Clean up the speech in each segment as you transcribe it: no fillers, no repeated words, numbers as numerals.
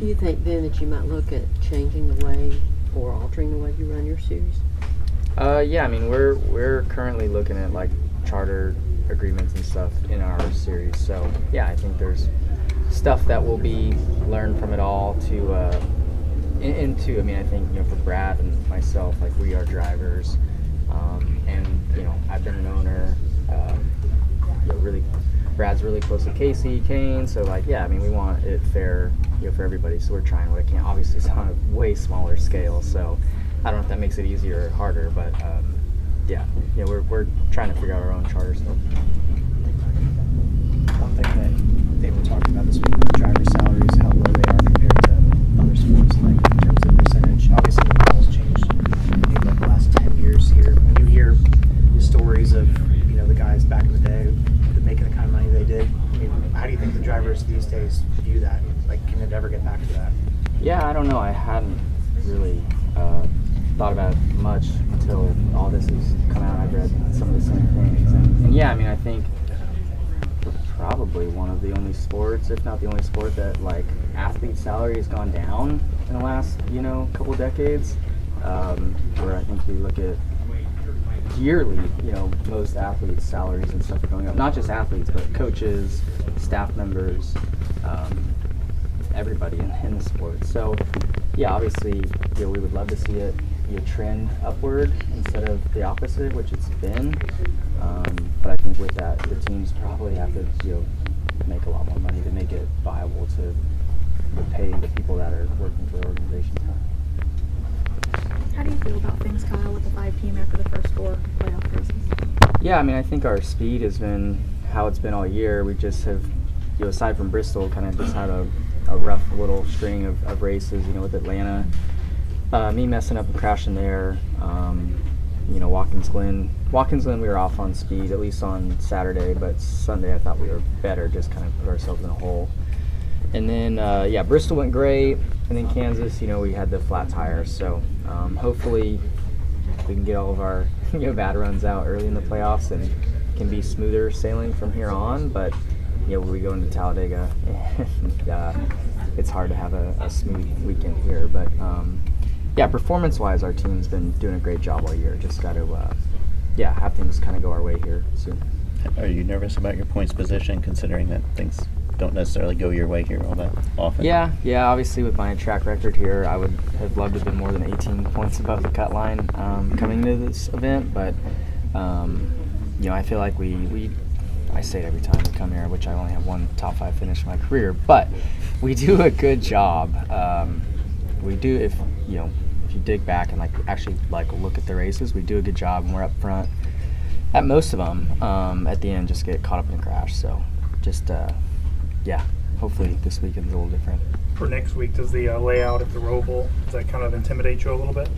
Do you think then that you might look at changing the way or altering the way you run your series? Yeah, I mean we're currently looking at like charter agreements and stuff in our series. So yeah, I think there's stuff that will be learned from it all to I mean, I think, for Brad and myself, like, we are drivers, and I've been an owner. Really, Brad's really close to Casey Kane, so like, yeah, I mean, we want it fair, for everybody. So we're trying what I can. Obviously, it's on a way smaller scale, so I don't know if that makes it easier or harder, but yeah, we're trying to figure out our own charter stuff. One thing that they were talking about this week with the driver salaries, how low they are compared to other sports, like in terms of percentage. Obviously, the rules changed maybe like the last 10 years here. When you hear the stories of the guys back in the day making the kind of money they did, I mean, how do you think the drivers these days view that? Like, can it ever get back to that? Yeah, I don't know. I hadn't really thought about it much until all this has come out. I've read some of the same things, and yeah, I mean, I think we're probably one of the only sports, if not the only sport, that like athlete salary has gone down in the last couple decades. Where I think we look at yearly, most athletes' salaries and stuff are going up. Not just athletes, but coaches, staff members, everybody in the sport. So, yeah, obviously, we would love to see it trend upward instead of the opposite, which it's been. But I think with that, the teams probably have to make a lot more money to make it viable to pay the people that are working for the organization. How do you feel about things, Kyle, with the 5 p.m. after the first 4 playoff races? Yeah, I mean, I think our speed has been how it's been all year. We just have, aside from Bristol, kind of just had a rough little string of races, with Atlanta. Me messing up and crashing there. Watkins Glen, we were off on speed, at least on Saturday, but Sunday I thought we were better, just kind of put ourselves in a hole. And then, Bristol went great, and then Kansas, we had the flat tire. So hopefully we can get all of our bad runs out early in the playoffs and can be smoother sailing from here on. But when we go into Talladega, it's hard to have a smooth weekend here. But performance-wise, our team's been doing a great job all year. Just got to, have things kind of go our way here soon. Are you nervous about your points position, considering that things don't necessarily go your way here all that often? Yeah. Obviously, with my track record here, I would have loved to have been more than 18 points above the cut line coming into this event. But I feel like I say it every time we come here, which I only have one top 5 finish in my career, but we do a good job. We do, if you dig back and actually look at the races, we do a good job, and we're up front at most of them. At the end, just get caught up in a crash. So just hopefully this weekend's a little different. For next week, does the layout at the ROVAL, does that kind of intimidate you a little bit?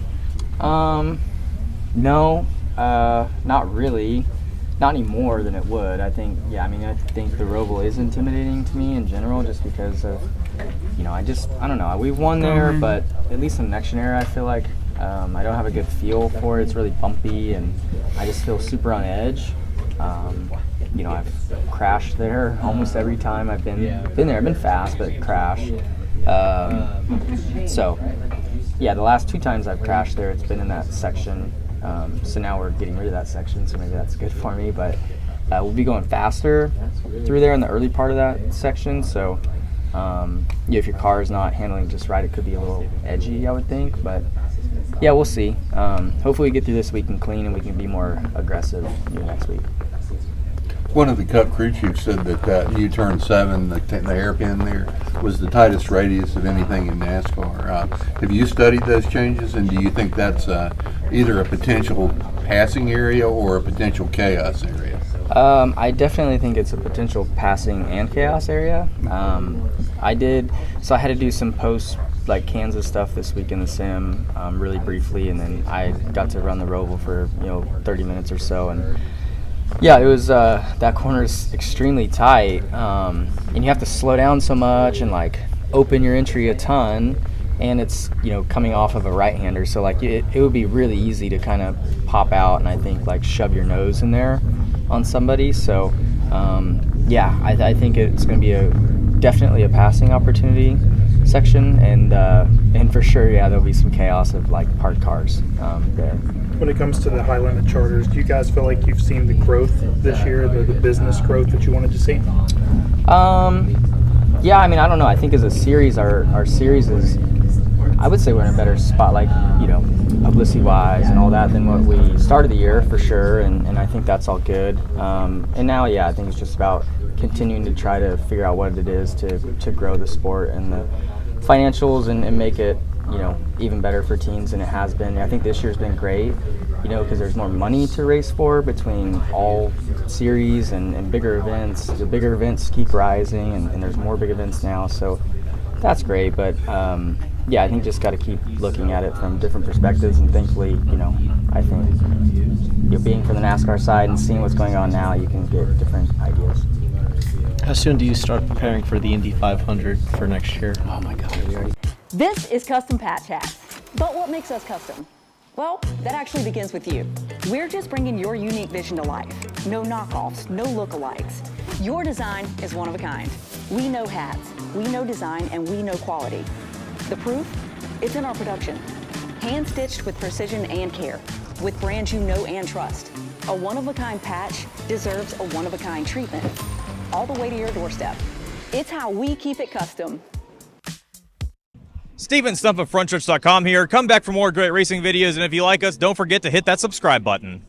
No, not really. Not any more than it would. I think the ROVAL is intimidating to me in general, just because of, I don't know. We've won there, but at least in the next year, I feel like I don't have a good feel for it. It's really bumpy, and I just feel super on edge. I've crashed there almost every time I've been there. I've been fast, but crashed. The last 2 times I've crashed there, it's been in that section. So now we're getting rid of that section, so maybe that's good for me. But we'll be going faster through there in the early part of that section. So if your car is not handling just right, it could be a little edgy, I would think. But we'll see. Hopefully we get through this week and clean, and we can be more aggressive next week. One of the Cup crew chiefs said that U-turn 7, the hairpin there, was the tightest radius of anything in NASCAR. Have you studied those changes, and do you think that's either a potential passing area or a potential chaos area? I definitely think it's a potential passing and chaos area. I had to do some post Kansas stuff this week in the sim, really briefly, and then I got to run the ROVAL for 30 minutes or so, and it was that corner is extremely tight, and you have to slow down so much and open your entry a ton, and it's coming off of a right-hander, so it would be really easy to kind of pop out and I think shove your nose in there on somebody. So I think it's going to be definitely a passing opportunity. section, and for sure, yeah, there'll be some chaos of like parked cars there. When it comes to the high limit charters, do you guys feel like you've seen the growth this year, the business growth that you wanted to see? Yeah, I mean, I don't know. I think as a series, our series is, I would say we're in a better spot, like, you know, publicity-wise and all that than what we started the year, for sure, and I think that's all good. And now, yeah, I think it's just about continuing to try to figure out what it is to grow the sport and the financials and make it, you know, even better for teams than it has been. I think this year's been great, you know, because there's more money to race for between all series and bigger events. The bigger events keep rising, and there's more big events now, so that's great. But yeah, I think just got to keep looking at it from different perspectives, and thankfully, you know, I think, you know, being from the NASCAR side and seeing what's going on now, you can get different ideas. How soon do you start preparing for the Indy 500 for next year? Oh my God, This is Custom Pat Chats. But what makes us custom? Well, that actually begins with you. We're just bringing your unique vision to life. No knockoffs, no lookalikes. Your design is one of a kind. We know hats, we know design, and we know quality. The proof? It's in our production. Hand-stitched with precision and care, with brands you know and trust. A one-of-a-kind patch deserves a one-of-a-kind treatment, all the way to your doorstep. It's how we keep it custom. Steven Stump of Frontstretch.com here. Come back for more great racing videos, and if you like us, don't forget to hit that subscribe button.